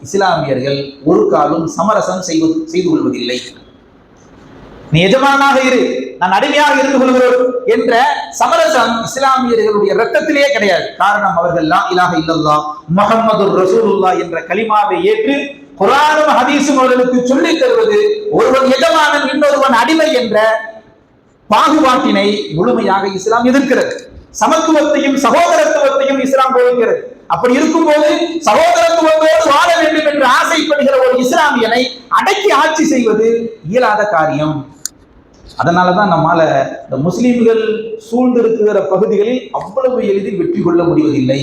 இஸ்லாமியர்கள் ஒரு காலம் சமரசம் செய்து கொள்வதில்லை. நீ எஜமானாக இரு, நான் அடிமையாக இருந்து கொள்கிறோம் என்ற சமரசம் இஸ்லாமியர்களுடைய ரத்தத்திலேயே கிடையாது. காரணம், அவர்கள் லா இலாஹ இல்லல்லாஹ் முஹம்மதுர் ரசூலுல்லாஹ் என்ற கலிமாவை ஏற்று குர்ஆனும் ஹதீஸும் அவர்களுக்கு சொல்லித் தருவது ஒருவன் எஜமானன் இன்னொருவன் அடிமை என்ற பாகுபாட்டினை முழுமையாக இஸ்லாம் எதிர்க்கிறது. சமத்துவத்தையும் சகோதரத்துவத்தையும் இஸ்லாம் போதிக்கிறது. அப்படி இருக்கும்போது சகோதரத்துவத்தோடு வாழ வேண்டும் என்று ஆசைப்படுகிற ஒரு இஸ்லாமியனை அடக்கி ஆட்சி செய்வது இயலாத காரியம். அதனாலதான் நம்மால இந்த முஸ்லிம்கள் சூழ்ந்திருக்கிற பகுதிகளில் அவ்வளவு எளிதில் வெற்றி கொள்ள முடிவதில்லை.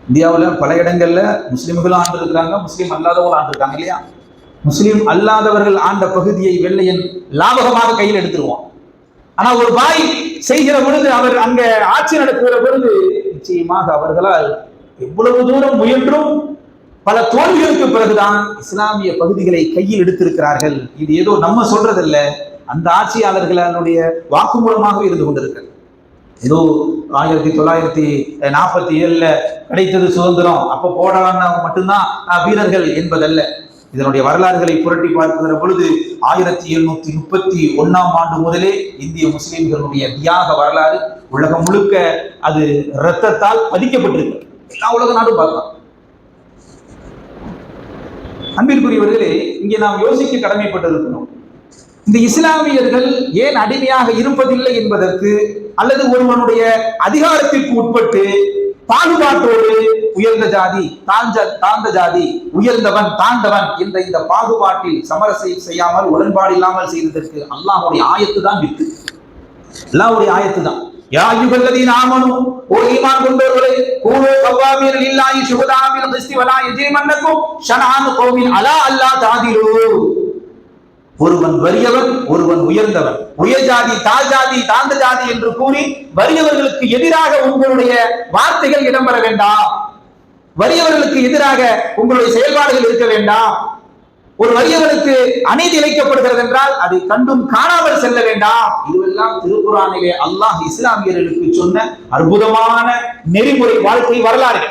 இந்தியாவில் பல இடங்கள்ல முஸ்லிம்களும் ஆண்டு இருக்கிறாங்க, முஸ்லீம் அல்லாதவர்கள் ஆண்டு இருக்காங்க இல்லையா? முஸ்லீம் அல்லாதவர்கள் ஆண்ட பகுதியை வெள்ளையன் லாபகமாக கையில் எடுத்துருவான். ஆனா ஒரு பாய் செய்கிற பொழுது, அவர் அங்க ஆட்சி நடத்துகிற பொழுது நிச்சயமாக அவர்களால் எவ்வளவு தூரம் முயன்றும் பல தோல்விகளுக்கு பிறகுதான் இஸ்லாமிய பகுதிகளை கையில் எடுத்திருக்கிறார்கள். இது ஏதோ நம்ம சொல்றதில்ல, அந்த ஆட்சியாளர்களுடைய வாக்குமூலமாக இருந்து கொண்டிருக்கிறது. ஏதோ 1947 கிடைத்தது சுதந்திரம், அப்ப போடான மட்டும்தான் வீரர்கள் என்பதல்ல. இதனுடைய வரலாறுகளை புரட்டி பார்க்கிற பொழுது 1731ஆம் ஆண்டு முதலே இந்திய முஸ்லிம்களுடைய தியாக வரலாறு உலகம் முழுக்க அது இரத்தத்தால் பதிக்கப்பட்டிருக்கு. எல்லா உலக நாடும் பார்க்கலாம். அன்பிற்குரியவர்களே, இங்கே நாம் யோசிக்க கடமைப்பட்டிருக்கணும். இந்த இஸ்லாமியர்கள் ஏன் அடிமையாக இருப்பதில்லை என்பதற்கு, அல்லது ஒருவனுடைய அதிகாரத்திற்கு உட்பட்டு பாகுபாட்டோடு உயர்ந்த ஜாதி தாழ்ந்த ஜாதி, உயர்ந்தவன் தாழ்ந்தவன் என்ற இந்த பாகுபாட்டில் சமரசம் செய்யாமல் உடன்பாடு இல்லாமல் செய்ததற்கு அல்லாஹ்வுடைய ஆயத்து தான் விட்டு. அல்லாஹ்வுடைய ஆயத்து தான், யா அய்யுஹல்லதீன ஆமனூ, ஓ ஈமான் கொண்டவர்களே, கூனூ கவ்வாமீன லில்லாஹி ஷுஹதா பில் கிஸ்தி வலா யஜ்ரிமன்னகும் ஷனஆனு கௌமின் அலா அல்லா தஅதிலூ. ஒருவன் வறியவன், ஒருவன் உயர்ந்தவன், உயர் ஜாதி தாழ் ஜாதி தாழ்ந்த ஜாதி என்று கூறி வறியவர்களுக்கு எதிராக உங்களுடைய வார்த்தைகள் இடம்பெற வேண்டாம். வறியவர்களுக்கு எதிராக உங்களுடைய செயல்பாடுகள் இருக்க வேண்டாம். ஒரு வறியவனுக்கு அநீதி இழைக்கப்படுகிறது என்றால் அதை கண்டும் காணாமல் செல்ல வேண்டாம். இதுவெல்லாம் திருக்குர்ஆனிலே அல்லாஹ் இஸ்லாமியர்களுக்கு சொன்ன அற்புதமான நெறிமுறை வாழ்க்கை வரலாறு.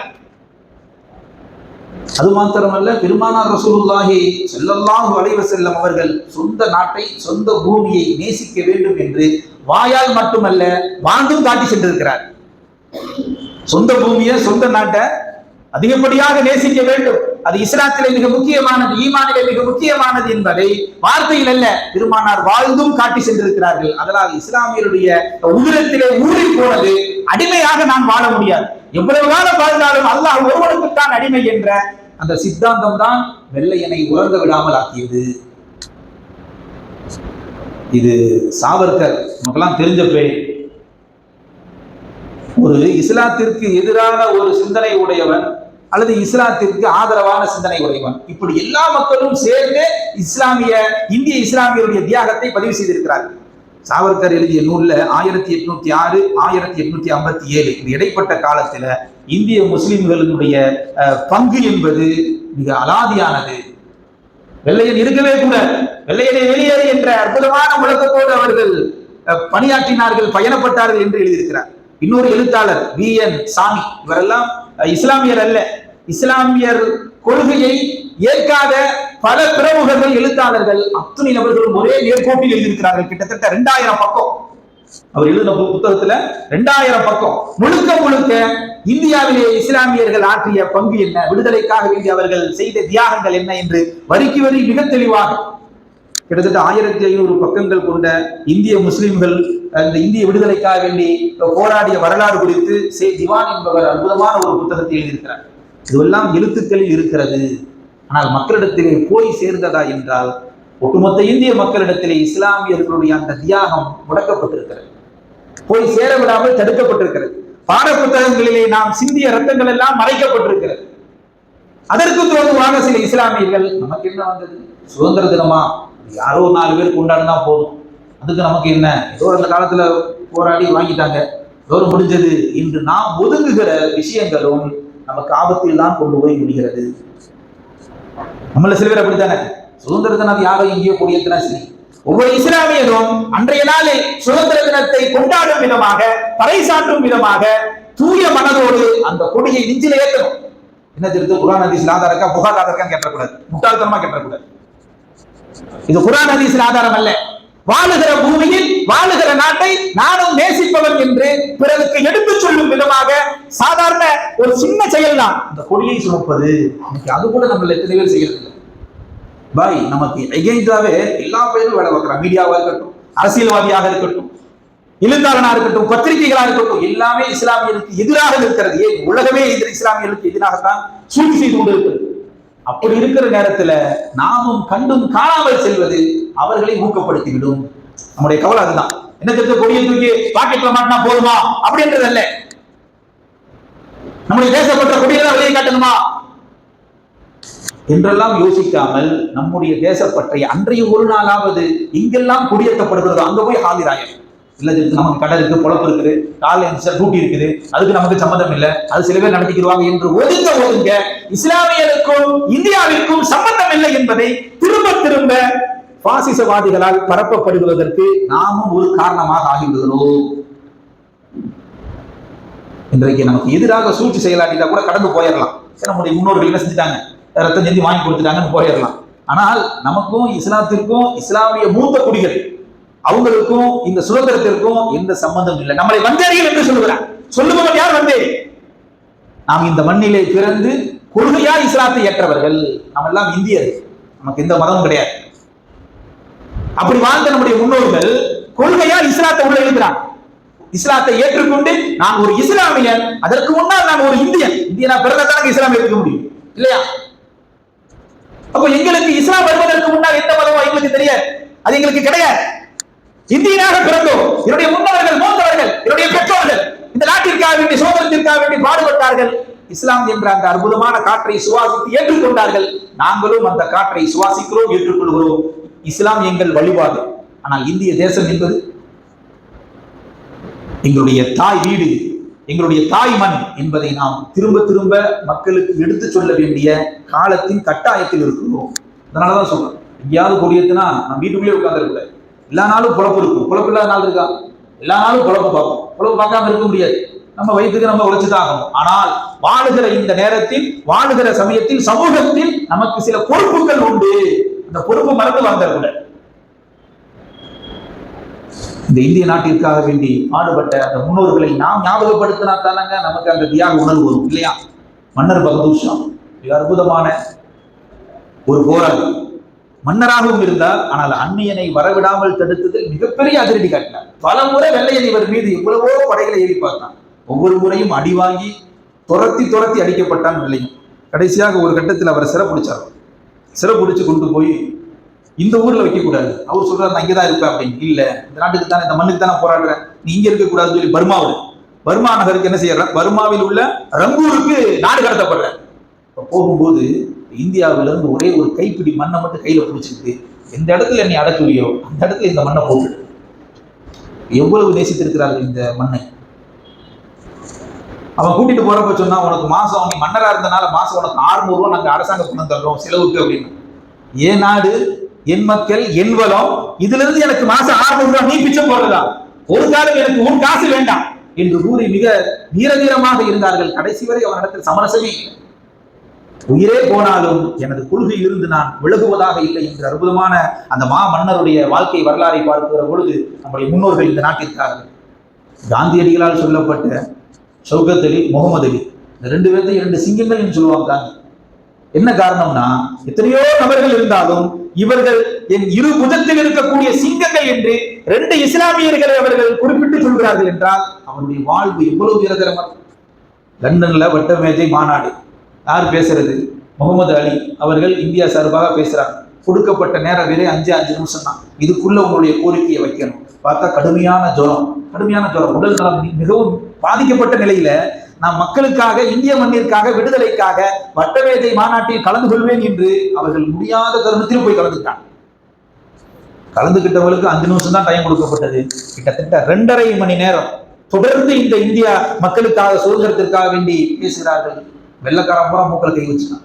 அது மாத்திரமல்ல, பெருமானார் ரசூலுல்லாஹி ஸல்லல்லாஹு அலைஹி வஸல்லம் அவர்கள் சொந்த நாட்டை, சொந்த பூமியை நேசிக்க வேண்டும் என்று வாயால் மட்டுமல்ல வாழ்ந்தும் காட்டி சென்றிருக்கிறார். சொந்த பூமியை, சொந்த நாட்டை அதிகப்படியாக நேசிக்க வேண்டும். அது இஸ்லாத்திலே மிக முக்கியமானது, ஈமானிலே மிக முக்கியமானது என்பதை வார்த்தையில் அல்ல, பெருமானார் வாழ்ந்தும் காட்டி சென்றிருக்கிறார்கள். அதனால் இஸ்லாமியருடைய உதிரத்திலே ஊறி போனது, அடிமையாக நான் வாழ முடியாது, எவ்வளவு காலம் வாழ்ந்தாலும் அல்லாஹ் ஒருவனுக்குத்தான் அடிமை என்ற அந்த சித்தாந்தம் தான் வெள்ளையனை உறங்க விடாமல் ஆக்கியது. இது சாவர்கர் நமக்கெல்லாம் தெரிஞ்ச பேர். ஒரு இஸ்லாத்திற்கு எதிரான ஒரு சிந்தனை உடையவன் அல்லது இஸ்லாத்திற்கு ஆதரவான சிந்தனை உடையவன், இப்படி எல்லா மக்களும் சேர்ந்து இந்திய இஸ்லாமியருடைய தியாகத்தை பதிவு செய்திருக்கிறார்கள். சாவர்கர் எழுதிய நூல்ல 1806 1857 இந்த இடைப்பட்ட காலத்துல இந்திய முஸ்லிம்களுடைய பங்கு என்பது மிக அலாதியானது. வெள்ளையன் இருக்கவே கூட, வெள்ளையனை வெளியேறு என்ற அற்புதமான முழக்கத்தோடு அவர்கள் பணியாற்றினார்கள், பயணப்பட்டார்கள் என்று எழுதியிருக்கிறார். இன்னொரு எழுத்தாளர் VN சாமி, இவரெல்லாம் இஸ்லாமியர் அல்ல, இஸ்லாமியர் கொள்கையை ஏற்காத பல பிரமுகர்கள், எழுத்தாளர்கள், அத்துணை நபர்களும் ஒரே நேர்கோட்டில் எழுதியிருக்கிறார்கள். கிட்டத்தட்ட 2000 பக்கம் அவர் எழுதின புத்தகத்துல 2000 பக்கம் முழுக்க முழுக்க இந்தியாவிலே இஸ்லாமியர்கள் ஆற்றிய பங்கு என்ன, விடுதலைக்காக வேண்டி அவர்கள் செய்த தியாகங்கள் என்ன என்று வரிக்கு வரி மிக தெளிவாக கிட்டத்தட்ட 1500 பக்கங்கள் கொண்ட இந்திய முஸ்லிம்கள் அந்த இந்திய விடுதலைக்காக வேண்டி போராடிய வரலாறு குறித்து திவான் என்பவர் அற்புதமான ஒரு புத்தகத்தை எழுதியிருக்கிறார். இதுவெல்லாம் எழுத்துக்களில் இருக்கிறது. ஆனால் மக்களிடத்திலே போய் சேர்ந்ததா என்றால் ஒட்டுமொத்த இந்திய மக்களிடத்திலே இஸ்லாமியர்களுடைய அந்த தியாகம் முடக்கப்பட்டிருக்கிறது, போய் சேர விடாமல் தடுக்கப்பட்டிருக்கிறது. பாட புத்தகங்களிலே நாம் சிந்திய ரத்தங்கள் எல்லாம் மறைக்கப்பட்டிருக்கிறது. அதற்கு தோதுவாக சில இஸ்லாமியர்கள், நமக்கு என்ன வந்தது, சுதந்திர தினமா, யாரோ 4 பேர் கொண்டாடினா போதும், அதுக்கு நமக்கு என்ன, ஏதோ அந்த காலத்துல போராடி வாங்கிட்டாங்க, ஏதோ முடிஞ்சது என்று நாம் ஒதுங்குகிற விஷயங்களும் நமக்கு ஆபத்தில் தான் கொண்டு போய் முடிகிறது. நம்மள சில பேர் அப்படித்தானே, சுதந்திர தினம் யாரோ எங்கேயோ கொடியேற்றினா சரி, ஒவ்வொரு இஸ்லாமியரும் அன்றைய நாளில் சுதந்திர தினத்தை கொண்டாடும் விதமாக, பறைசாற்றும் விதமாக தூய மனதோடு அந்த கொடியை நெஞ்சில ஏற்றணும். என்ன தெரியுது? குர்ஆன் ஹதீஸ்ல ஆதாரம் இருக்கா, புகார் ஆதாரம் இருக்கான்னு கேட்டக்கூடாது, முட்டாள்தனமா கேட்டக்கூடாது. இது குர்ஆன் ஹதீஸ்ல ஆதாரம் அல்ல. வாழுகிற பூமியில் வாழுகிற நாட்டை நானும் நேசிப்பவன் என்று பிறருக்கு எடுத்து சொல்லும் விதமாக சாதாரண ஒரு சின்ன செயல் தான் இந்த கொடியை சுமப்பது. அது கூட நம்ம எத்தனை பேர் செய்யறது பாய். நமக்கு எகெயின்டாவே எல்லா பேரும் வேலை பார்க்கிறான். மீடியாவா இருக்கட்டும், அரசியல்வாதியாக இருக்கட்டும், எழுத்தாளனா இருக்கட்டும், பத்திரிகைகளா இருக்கட்டும், எல்லாமே இஸ்லாமியருக்கு எதிராக இருக்கிறது. ஏன் உலகமே இஸ்லாமியர்களுக்கு எதிராகத்தான் சூழ்ச்சி செய்து கொண்டு இருக்கிறது. அப்படி இருக்கிற நேரத்துல நாமும் கண்டும் காணாமல் செல்வது அவர்களை ஊக்கப்படுத்திவிடும். நம்முடைய கவலை அதுதான். என்ன தெரிஞ்ச கொடியை தூக்கி பாக்கெட்ல மாட்டினா போதுமா அப்படின்றது அல்ல. நம்முடைய தேசப்பட்ட கொடியை வெளியே காட்டணுமா என்றெல்லாம் யோசிக்காமல் நம்முடைய தேசப்பற்றை அன்றைய ஒரு நாளாவது எங்கெல்லாம் குடியேற்றப்படுகிறதோ அங்க போய் ஆஜராயம். இல்ல நமக்கு கடை இருக்கு, பொழப்பு இருக்குது, காலைல டூட்டி இருக்குது, அதுக்கு நமக்கு சம்மந்தம் இல்லை, அது சில பேர் நடத்திக்கிடுவாங்க என்று ஒதுங்க இஸ்லாமியருக்கும் இந்தியாவிற்கும் சம்பந்தம் இல்லை என்பதை திரும்ப திரும்ப பாசிசவாதிகளால் பரப்பப்படுவதற்கு நாமும் ஒரு காரணமாக ஆகிவிடுகிறோம். இன்றைக்கு நமக்கு எதிராக சூழ்ச்சி செயலாட்டிட்டா கூட கடந்து போயிடலாம். நம்முடைய முன்னோர்கள் என்ன செஞ்சுட்டாங்க, ரத்தம் செஞ்சு வாங்கி கொடுத்துட்டாங்கன்னு போயிடலாம். ஆனால் நமக்கும் இஸ்லாத்திற்கும் இஸ்லாமிய மூத்த குடிகள் அவங்களுக்கும் இந்த சுதந்திரத்திற்கும் எந்த சம்பந்தம் இல்லை. நம்மளை வந்தேறிகள் என்று சொல்லுகிறார். சொல்லுபவன் யார்? வந்தேறி. நாம் இந்த மண்ணிலே பிறந்து கொள்கையா இஸ்லாத்தை ஏற்றவர்கள். நம்ம எல்லாம் இந்தியர், நமக்கு எந்த மதமும் கிடையாது. அப்படி வாழ்ந்த நம்முடைய முன்னோர்கள் கொள்கையா இஸ்லாத்தை உள்ள எழுதுறாங்க. இஸ்லாத்தை ஏற்றுக்கொண்டு நான் ஒரு இஸ்லாமியன், அதற்கு முன்னால் நான் ஒரு இந்தியன். இந்தியனா பிறந்ததான இஸ்லாம் ஏற்றுக்க முடியும் இல்லையா? அப்ப எங்களுக்கு இஸ்லாம் வருவதற்கு முன்னால் எந்த மதமும் எங்களுக்கு தெரியாது, அது எங்களுக்கு கிடையாது. இந்தியனாக பிறந்தோம். என்னுடைய முன்னவர்கள், மூத்தவர்கள், என்னுடைய பெற்றோர்கள் இந்த நாட்டிற்காக வேண்டி, சுதந்திரத்திற்காக வேண்டி பாடுபட்டார்கள். இஸ்லாம் என்ற அந்த அற்புதமான காற்றை சுவாசித்து ஏற்றுக்கொண்டார்கள். நாங்களும் அந்த காற்றை சுவாசிக்கிறோம், ஏற்றுக்கொள்கிறோம். இஸ்லாம் எங்கள் வழிபாடு. ஆனால் இந்திய தேசம் என்பது எங்களுடைய தாய் வீடு, எங்களுடைய தாய் மண் என்பதை நாம் திரும்ப திரும்ப மக்களுக்கு எடுத்து சொல்ல வேண்டிய காலத்தின் கட்டாயத்தில் இருக்கிறோம். அதனாலதான் சொல்றேன், எங்கேயாவது கொடியேத்துனா நம்ம வீட்டுக்குள்ளே உட்கார்ந்துருக்கூடாது. எல்லா நாளும் பொழப்பு இருக்கும், பொழப்பு இல்லாத நாள் இருக்கா? எல்லா நாளும் பொழப்பு பார்ப்போம். பொழப்பு பார்க்காம இருக்க முடியாது. நம்ம வயிற்றுக்கு நம்ம உழைச்சுதான் ஆகணும். ஆனால் வாழுகிற இந்த நேரத்தில், வாழுகிற சமயத்தில், சமூகத்தில் நமக்கு சில பொறுப்புகள் உண்டு. அந்த பொறுப்பு மறந்து வந்துடக்கூடாது. இந்த இந்திய நாட்டிற்காக வேண்டி பாடுபட்ட அந்த முன்னோர்களை நாம் ஞாபகப்படுத்தினா தானங்க நமக்கு அந்த தியாக உணர்வு வரும் இல்லையா? மன்னர் பகதூர் ஷா மிக அற்புதமான ஒரு போராளி. மன்னராகவும் இருந்தார். ஆனால் அந்நியனை வரவிடாமல் தடுத்ததில் மிகப்பெரிய அதிரடி காட்டினார். பல முறை வெள்ளையன் இவர் மீது எவ்வளவோ படைகளை ஏறி பார்த்தான். ஒவ்வொரு முறையும் அடி வாங்கி துரத்தி துரத்தி அடிக்கப்பட்டான் வெள்ளையன். கடைசியாக ஒரு கட்டத்தில் அவரை சிறப்பிடிச்சார். சிறப்பிடிச்சு கொண்டு போய் இந்த ஊர்ல வைக்கக்கூடாது. அவர் சொல்றாரு, நான் இங்கதான் இருப்பேன் அப்படின்னு. இல்ல, இந்த நாட்டுக்கு தானே, இந்த மண்ணுக்கு தானே போராடுறேன், நீ இங்க இருக்கக்கூடாதுன்னு சொல்லி பர்மா நகருக்கு என்ன செய்யற, பர்மாவில் உள்ள ரங்கூருக்கு நாடு கடத்தப்படுற. போகும்போது இந்தியாவிலிருந்து ஒரே ஒரு கைப்பிடி மண்ணை மட்டும் கையில பிடிச்சிருக்கு. எந்த இடத்துல நீ அடக்குவியோ அந்த இடத்துல இந்த மண்ணை போட்டு. எவ்வளவு நேசித்திருக்கிறார்கள் இந்த மண்ணை. அவன் கூட்டிட்டு போறப்ப சொன்னா, உனக்கு மாசம், நீ மன்னரா இருந்தனால மாசம் உனக்கு 600 ரூபாய் நாங்க அரசாங்க பணம் தர்றோம் செலவுக்கு அப்படின்னு. என் நாடு, என் மக்கள், என் வளம், இதுல இருந்து எனக்கு மாசம் 600 ரூபாய் நீ பிச்சம் போடுறதா? ஒரு காலம் எனக்கு உன் காசு வேண்டாம் என்று கூறி மிக வீரதீரமாக இருந்தார்கள். கடைசி வரை அவனிடத்தில் சமரசமே இல்லை. உயிரே போனாலும் எனது கொள்கையில் இருந்து நான் விலகுவதாக இல்லை என்று அற்புதமான அந்த மா மன்னருடைய வாழ்க்கை வரலாறை பார்க்கிற பொழுது நம்முடைய முன்னோர்கள் இந்த நாட்டிற்காக காந்தியடிகளால் சொல்லப்பட்ட ஷவுகத் அலி, முகமது அலி, இந்த 2 பேர்த்தையும் 2 சிங்கங்கள் என்று சொல்லுவாங்க காந்தி. என்ன காரணம்னா, எத்தனையோ நபர்கள் இருந்தாலும் இவர்கள் என் இரு புஜத்தில் இருக்கக்கூடிய சிங்கங்கள் என்று 2 இஸ்லாமியர்களை அவர்கள் குறிப்பிட்டு சொல்கிறார்கள் என்றால் அவருடைய வாழ்வு எவ்வளவு வீரதரமாக. லண்டன்ல வட்ட மேஜை மாநாடு யார் பேசுறது? முகமது அலி அவர்கள் இந்தியா சார்பாக பேசுறாங்க. கொடுக்கப்பட்ட நேரம் வேற 5 நிமிஷம் தான். இதுக்குள்ள உங்களுடைய கோரிக்கையை வைக்கணும். பார்த்தா கடுமையான ஜுரம், உடல் நலம் மிகவும் பாதிக்கப்பட்ட நிலையில நாம் மக்களுக்காக, இந்திய மண்ணிற்காக, விடுதலைக்காக வட்டமேஜை மாநாட்டில் கலந்து கொள்வேன் என்று அவர்கள் முடியாத தருணத்தில் போய் கலந்துட்டாங்க. கலந்துகிட்டவர்களுக்கு 5 நிமிஷம் தான் டைம் கொடுக்கப்பட்டது. கிட்டத்தட்ட 2.5 மணி நேரம் தொடர்ந்து இந்த இந்தியா மக்களுக்காக, சுதந்திரத்திற்காக வேண்டி பேசுகிறார்கள். வெள்ளக்காரன் பூரா மூக்களை கை வச்சுட்டான்.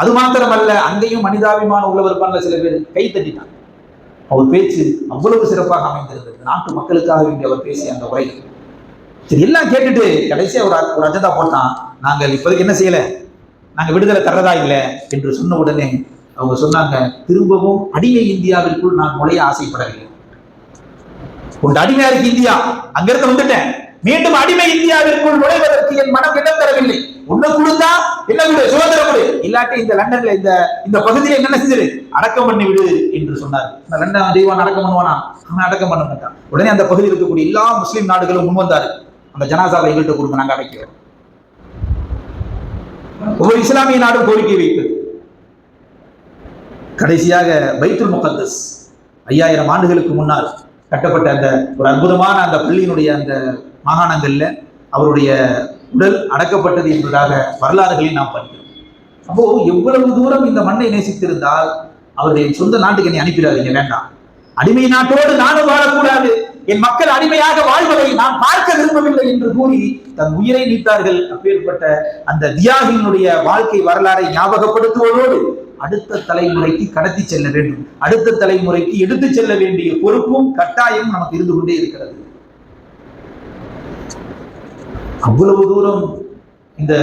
அது மாத்திரமல்ல, அங்கேயும் மனிதாபிமானம் உள்ளவர் சில பேர் கை தட்டிட்டாங்க. அவர் பேச்சு அவ்வளவு சிறப்பாக அமைந்திருந்தது. நாட்டு மக்களுக்காக வேண்டி அவர் பேசிய அந்த உரை. சரி, எல்லாம் கேட்டுட்டு கடைசியா ஒரு அஜெண்டா போட்டான். நாங்கள் இப்போதைக்கு என்ன செய்யல, நாங்க விடுதலை தர்றதா இல்லை என்று சொன்ன உடனே அவங்க சொன்னாங்க, திரும்பவும் அடிமை இந்தியாவிற்குள் நான் நுழைய ஆசைப்படவில்லை. உண்டு அடிமையா இருக்கு இந்தியா, அங்கிருந்து வந்துட்டேன். மீண்டும் அடிமை இந்தியாவிற்குள் நுழைவதற்கு என் மனம் இடம் தரவில்லை. ஒண்ணு கொடுத்தா என்ன கொடு, சுதந்திரம் கொடு, இல்லாட்டி இந்த லண்டன்ல இந்த பகுதியில என்ன செஞ்சிரு, அடக்கம் பண்ணி விடு என்று சொன்னார். இந்த லண்டன் தெய்வான் அடக்கம் பண்ணுவானா? அவன் அடக்கம் பண்ண மாட்டான். உடனே அந்த பகுதியில் இருக்கக்கூடிய எல்லா முஸ்லீம் நாடுகளும் முன் வந்தாரு, அந்த ஜனாசாவை எங்கள்கிட்ட கொடுங்க, நாங்க அடைக்கிறோம். ஒவ்வொரு இஸ்லாமிய நாடும் கோரிக்கை வைத்தது. கடைசியாக பைத்துல் முகத்தஸ் 5000 ஆண்டுகளுக்கு முன்னால் கட்டப்பட்ட அந்த ஒரு அற்புதமான அந்த பள்ளியினுடைய அந்த மாகாணங்கள்ல அவருடைய உடல் அடக்கப்பட்டது என்பதாக வரலாறுகளில் நாம் படிக்கிறோம். அப்போ எவ்வளவு தூரம் இந்த மண்ணை நேசித்திருந்தால் அவர்களின் சொந்த நாட்டுக்கு என்னை அனுப்பிடாதீங்க, வேண்டாம், அடிமை நாட்டோடு நானும் வாழக்கூடாது, என் மக்கள் அடிமையாக வாழ்வதை நான் பார்க்க விரும்பவில்லை என்று கூறி தன் உயிரை நீத்தார்கள். அப்பேற்பட்ட அந்த தியாகியினுடைய வாழ்க்கை வரலாறை ஞாபகப்படுத்துவதோடு அடுத்த தலைமுறைக்கு கடத்தி செல்ல வேண்டும், அடுத்த தலைமுறைக்கு எடுத்து செல்ல வேண்டிய பொறுப்பும் கட்டாயம் நமக்கு இருந்து கொண்டே இருக்கிறது. அவ்வளவு தூரம் இந்த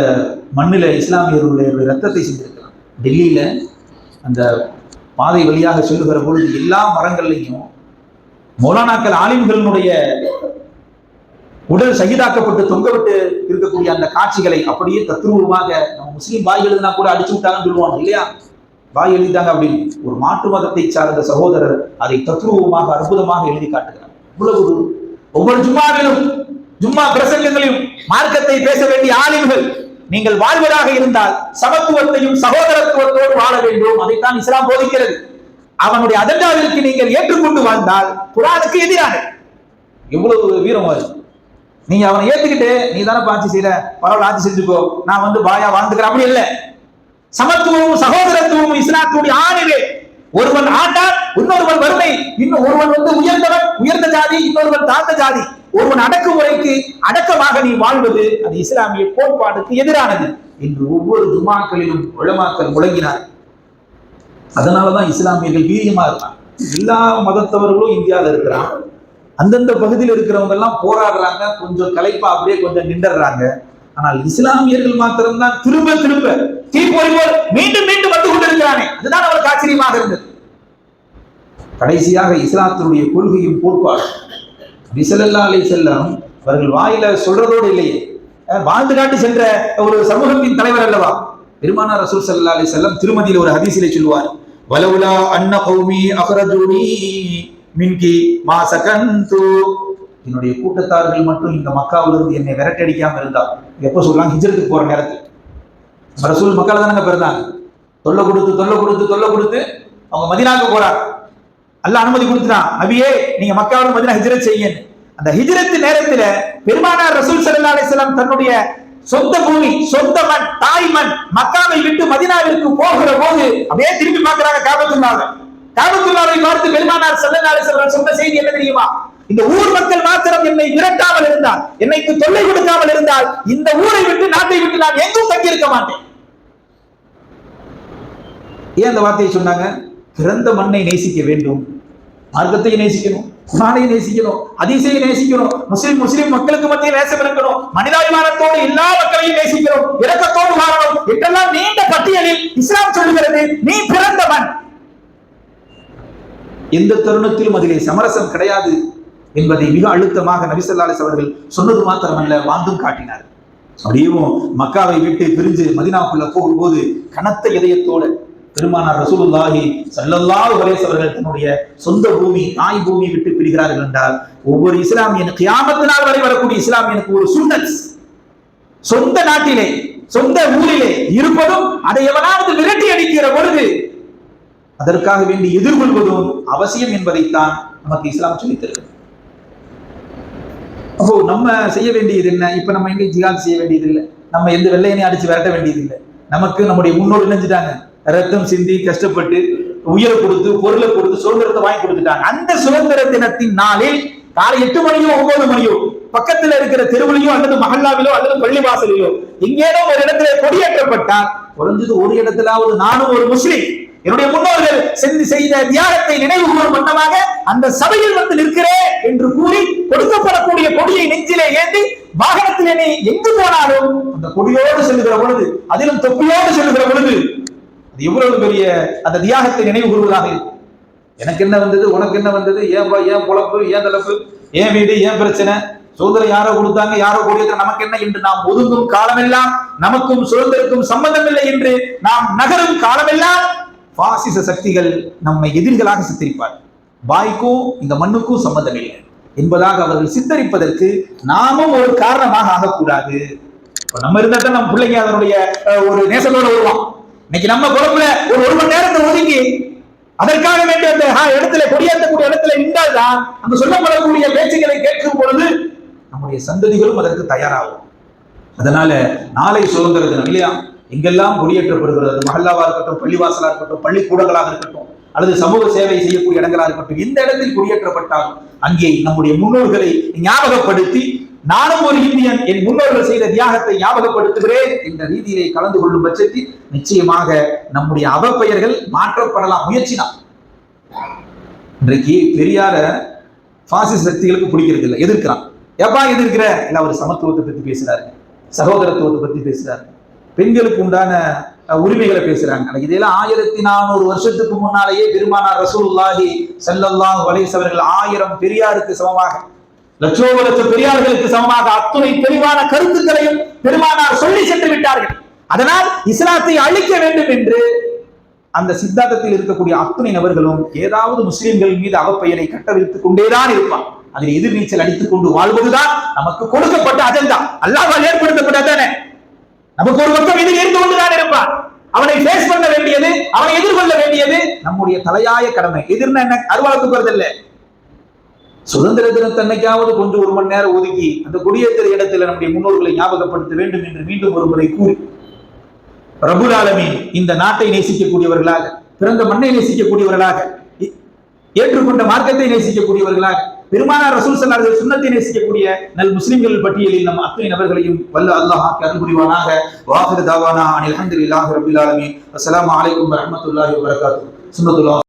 மண்ணில இஸ்லாமியர்களுடைய ரத்தத்தை செஞ்சிருக்கலாம். டெல்லியில அந்த பாதை வழியாக சொல்லுகிற பொழுது எல்லா மரங்கள்லையும் மௌலானாக்கள் ஆலிம்களினுடைய உடல் சகிதாக்கப்பட்டு தொங்கவிட்டு இருக்கக்கூடிய அந்த காட்சிகளை அப்படியே தத்ரூபமாக நம்ம முஸ்லீம் பாய் எழுதினா கூட அடிச்சு விட்டாங்கன்னு சொல்லுவாங்க இல்லையா, பாய் எழுதிட்டாங்க அப்படின்னு. ஒரு மாற்று மதத்தை சார்ந்த சகோதரர் அதை தத்ரூபமாக அற்புதமாக எழுதி காட்டுகிறார். இவ்வளவு ஒவ்வொரு ஜும்மாவிலும் ஜும்மா பிரசங்கங்களையும் மார்க்கத்தை பேச வேண்டிய ஆலிம்கள், நீங்கள் வாழ்வதாக இருந்தால் சமத்துவத்தையும் சகோதரத்துவத்தோடு வாழ வேண்டும், அதைத்தான் இஸ்லாம் போதிக்கிறது. அவனுடைய அஜெண்டாவிற்கு நீங்கள் ஏற்றுக்கொண்டு வாழ்ந்தால் குர்ஆனுக்கு எதிரான எவ்வளவு வீரம் வரும். நீங்க அவனை ஏத்துக்கிட்டு நீ தானே ஆட்சி செய்யற, பரவாயில்ல ஆட்சி செஞ்சுக்கோ, நான் பாயா வாழ்ந்துக்கிறேன், அப்படி இல்லை. சமத்துவமும் சகோதரத்துவமும் இஸ்லாத்துடைய ஆணிவே. ஒருவன் ஆட்டான், இன்னொருவன் வறுமை, இன்னும் ஒருவன் உயர்ந்தவன் உயர்ந்த ஜாதி, இன்னொருவன் தாழ்ந்த ஜாதி. ஒருவன் அடக்குமுறைக்கு அடக்கமாக நீ வாழ்வது அது இஸ்லாமிய கோட்பாட்டுக்கு எதிரானது என்று ஒவ்வொரு ஜும்மாக்களிலும் உலமாக்கள் முழங்கினார். அதனாலதான் இஸ்லாமியர்கள் வீரியமா இருக்காங்க. எல்லா மதத்தவர்களும் இந்தியாவில் இருக்கிறான், அந்தந்த பகுதியில் இருக்கிறவங்க எல்லாம் போராடுறாங்க, கொஞ்சம் கலைப்பா அப்படியே கொஞ்சம் நின்றுறாங்க. ஆனால் இஸ்லாமியர்கள் மாத்திரம்தான் திரும்ப திரும்ப தீப்பொறி போல் மீண்டும் மீண்டும் வந்து கொண்டிருக்கிறானே, அதுதான் அவருக்கு ஆச்சரியமாக இருந்தது. கடைசியாக இஸ்லாத்தினுடைய கொள்கையும் கோட்பாடு நபி ஸல்லல்லாஹு அலைஹி வஸல்லம் அவர்கள் வாயில சொல்றதோடு இல்லையே, வாழ்ந்து காட்டி சென்ற ஒரு சமூகத்தின் தலைவர் அல்லவா. பெருமானார் ரசூல் ஸல்லல்லாஹு அலைஹி வஸல்லம் திருமதியில ஒரு ஹதீஸிலே சொல்லுவார், வலவுலா அன்ன கௌமி அக்ரஜூனி மின்கி மா சகந்து. என்னுடைய கூட்டத்தார்கள் மட்டும் இந்த மக்காவிலிருந்து என்னை விரட்டடிக்காம இருந்தா, எப்ப சொல்லலாம், ஹிஜ்ரத்துக்கு போற நேரத்தில் ரசூல் மக்கால தானங்க பிறந்தாங்க. தொல்லை கொடுத்து அவங்க மதீனாவுக்கு போறாங்க. அல்லாஹ் அனுமதி கொடுத்துட்டான், நபியே நீங்க மக்காவிலிருந்து மதீனா ஹிஜ்ரத் செய்யுங்க. அந்த ஹிஜ்ரத் நேரத்தில் பெருமானார் ரசூல் ஸல்லல்லாஹு அலைஹி வஸல்லம் தன்னுடைய சொந்த பூமி, சொந்த மண், தாய் மண் மக்காவை விட்டு மதீனாவிற்கு போகிற போது அப்படியே திரும்பி பார்க்கிறாங்க காபத்துல்லாவை பார்த்து பெருமானார் ஸல்லல்லாஹு அலைஹி வஸல்லம் சொன்ன செய்தி என்ன தெரியுமா? இந்த ஊர் மக்கள் மாத்திரம் என்னை விரட்டாமல் இருந்தால், என்னைக்கு தொல்லை கொடுக்காமல் இருந்தால், இந்த ஊரை விட்டு நாட்டை விட்டு நான் எங்கும் தங்கியிருக்க மாட்டேன். ஏன் அந்த வார்த்தையை சொன்னாங்க? பிறந்த மண்ணை நேசிக்க வேண்டும், மார்க்கத்தை நேசிக்கணும், குர்ஆனை நேசிக்கணும், ஹதீஸை நேசிக்கணும், முஸ்லிம் மக்களுக்கு மத்தியில் நேசம் இருக்கணும், மனிதாபிமானத்தோடு எல்லா மக்களையும் நேசிக்கணும், இரக்கத்தோடு வாழணும் என்றெல்லாம் நீண்ட பட்டியலில் இஸ்லாம் சொல்லுகிறது. நீ பிறந்த மண், எந்த தருணத்திலும் அதிலே சமரசம் கிடையாது என்பதை மிக அழுத்தமாக நபி ஸல்லல்லாஹு அலைஹி வஸல்லம் அவர்கள் சொன்னது மாத்திரமல்ல, வாழ்ந்தும் காட்டினார். அப்படியும் மக்காவை விட்டு பிரிஞ்சு மதீனாவுக்குள்ள போகும்போது கனத்த இதயத்தோடு பெருமானார் ரசூலுல்லாஹி ஸல்லல்லாஹு அலைஹி வஸல்லம் அவர்கள் தன்னுடைய சொந்த பூமி, தாய் பூமி விட்டு பிரிகிறார்கள் என்றால், ஒவ்வொரு இஸ்லாமியன் கியாமத் நாள் வரை வரக்கூடிய இஸ்லாமியனுக்கு ஒரு சுன்னத், சொந்த நாட்டிலே சொந்த ஊரிலே இருப்பதும் அதை எவனாவது விரட்டி அடிக்கிற பொழுது அதற்காக வேண்டி எதிர்கொள்வதும் அவசியம் என்பதைத்தான் நமக்கு இஸ்லாம் சொல்லித் தருகிறது. அப்போ நம்ம செய்ய வேண்டியது என்ன? இப்ப நம்ம எங்க ஜிஹாத் செய்ய வேண்டியது இல்லை, நம்ம எந்த வெள்ளையனையும் அடிச்சு விரட்ட வேண்டியது இல்லை. நமக்கு நம்முடைய முன்னோர் நினைஞ்சிட்டாங்க, ரத்தம் சிந்தி கஷ்டப்பட்டு உயிரை கொடுத்து பொருளை கொடுத்து சுதந்திரத்தை வாங்கி கொடுத்துட்டாங்க. அந்த சுதந்திர தினத்தின் நாளில் காலை 8 மணியோ 9 மணியோ பக்கத்தில் இருக்கிற தெருவிலையோ அல்லது மஹல்லாவிலோ அல்லது பள்ளிவாசலிலோ எங்கேனோ ஒரு இடத்துல கொடியேற்றப்பட்டால், குறைஞ்சது ஒரு இடத்திலாவது நானும் ஒரு முஸ்லிம் என்னுடைய முன்னோர்கள் செய்த தியாகத்தை நினைவு கூறும் வண்ணமாக அந்த சபையில் வந்து நிற்கிறேன் என்று கூறி கொடுக்கப்படக்கூடிய கொடியை நெஞ்சிலே ஏந்தி வாகனத்திலே நீ எங்கு போனாலும் அந்த கொடியோடு செல்லுகிற பொழுது, அதிலும் தொப்பியோடு செல்லுகிற பொழுது அது எவ்வளவு பெரிய அந்த தியாகத்தை நினைவு கூறுவதாக இருக்கும். எனக்கு என்ன வந்தது, உனக்கு என்ன வந்தது, ஏன் பொழப்பு, ஏன் தலைப்பு, ஏன் வீடு, ஏன் பிரச்சனை, சுதந்திரம் யாரோ கொடுத்தாங்க, யாரோ கூடியது, நமக்கு என்ன என்று நாம் ஒதுங்கும் காலமெல்லாம், நமக்கும் சுதந்திரக்கும் சம்பந்தம் இல்லை என்று நாம் நகரும் காலமெல்லாம் பாசிச சக்திகள் நம்மை எதிரிகளாக சித்தரிப்பார். பாய்க்கும் இந்த மண்ணுக்கும் சம்பந்தம் இல்லை என்பதாக அவர்கள் சித்தரிப்பதற்கு நாமும் ஒரு காரணமாக ஆகக்கூடாது. நம்ம இருந்தா தான் நம்ம பிள்ளைங்க அதனுடைய ஒரு நேசத்தோட வருவான். இன்னைக்கு நம்ம குழப்பல ஒரு மணி நேரத்தை ஒதுக்கி அதற்காக வேண்டிய அந்த இடத்துல கொடியேற்றக்கூடிய இடத்துல நின்றால்தான் அங்கு சொல்லப்படக்கூடிய பேச்சுக்களை கேட்கும் பொழுது நம்முடைய சந்ததிகளும் அதற்கு தயாராகும். அதனால நாளை சுதந்திர தினம் இல்லையா, எங்கெல்லாம் கொடியேற்றப்படுகிறது, மஹல்லாவா இருக்கட்டும், பள்ளிவாசலா இருக்கட்டும், பள்ளிக்கூடங்களாக இருக்கட்டும், அல்லது சமூக சேவை செய்யக்கூடிய இடங்களாக இருக்கட்டும், எந்த இடத்தில் கொடியேற்றப்பட்டாலும் அங்கே நம்முடைய முன்னோர்களை ஞாபகப்படுத்தி, நானும் ஒரு இந்தியன், என் முன்னோர்கள் செய்த தியாகத்தை ஞாபகப்படுத்துகிறேன் என்ற ரீதியிலே கலந்து கொள்ளும் பட்சத்தில் நிச்சயமாக நம்முடைய அவப்பெயர்கள் மாற்றப்படலாம். முயற்சிதான். இன்றைக்கு பெரியார பாசிச சக்திகளுக்கு பிடிக்கிறது இல்லை, எதிர்க்கிறான். எப்பா எதிர்க்கிற இல்ல, அவர் சமத்துவத்தை பத்தி பேசுறாரு, சகோதரத்துவத்தை பத்தி பேசுறாரு, பெண்களுக்கு உண்டான உரிமைகளை பேசுறாங்க. இதெல்லாம் 1400 வருஷத்துக்கு முன்னாலேயே பெருமானார் ரசூலுல்லாஹி ஸல்லல்லாஹு அலைஹி வஸல்லம் 1000 பெரியாருக்கு சமமாக, லட்சோப பெரியார்களுக்கு சமமாக அத்துணை தெளிவான கருத்துக்களையும் பெருமானார் சொல்லி சென்று விட்டார்கள். அதனால் இஸ்லாத்தை அழிக்க வேண்டும் என்று அந்த சித்தாந்தத்தில் இருக்கக்கூடிய அத்துணை நபர்களும் ஏதாவது முஸ்லிம்கள் மீது அவப்பெயரை கட்டவிழ்த்துக் கொண்டேதான் இருப்பான். அதில் எதிர்நீச்சல் அடித்துக் கொண்டு வாழ்வதுதான் நமக்கு கொடுக்கப்பட்ட அஜெண்டா, அல்லாஹ்வால் ஏற்படுத்தப்பட்டதானே. நமக்கு ஒரு பக்கம் இதில் இருந்து கொண்டுதான் இருப்பான். அவனை பேஸ் பண்ண வேண்டியது, அவனை எதிர்கொள்ள வேண்டியது நம்முடைய தலையாய கடமை. எதிர்னா என்ன, அருவாளுக்கு வருதில்லை. சுதந்திர தினத்தன்னைக்காவது கொஞ்சம் ஒரு மணி நேரம் ஒதுக்கி அந்த கொடியேற்ற இடத்துல நம்முடைய முன்னோர்களை ஞாபகப்படுத்த வேண்டும் என்று மீண்டும் ஒரு முறை கூறி, ரப்புல் ஆலமீன் இந்த நாட்டை நேசிக்கக்கூடியவர்களாக, பிறந்த மண்ணை நேசிக்கக்கூடியவர்களாக, ஏற்றுக்கொண்ட மார்க்கத்தை நேசிக்கக்கூடியவர்களாக, பெருமானார் ரசூல் ஸல்லல்லாஹு அலைஹி வஸல்லம் சுன்னத்தை நேசிக்கக்கூடிய நல் முஸ்லிம்கள் பட்டியலில் நம் அத்தனை நபர்களையும் வல்ல அல்லாஹ் ஆக்கி அருள் புரிவானாக. வாஹிரு தாவானா அனில் ஹம்துலில்லாஹி ரப்பில் ஆலமீன். அஸ்ஸலாமு அலைக்கும் வரஹ்மத்துல்லாஹி வபரகாத்துஹு. சுன்னத்துல்லாஹ்.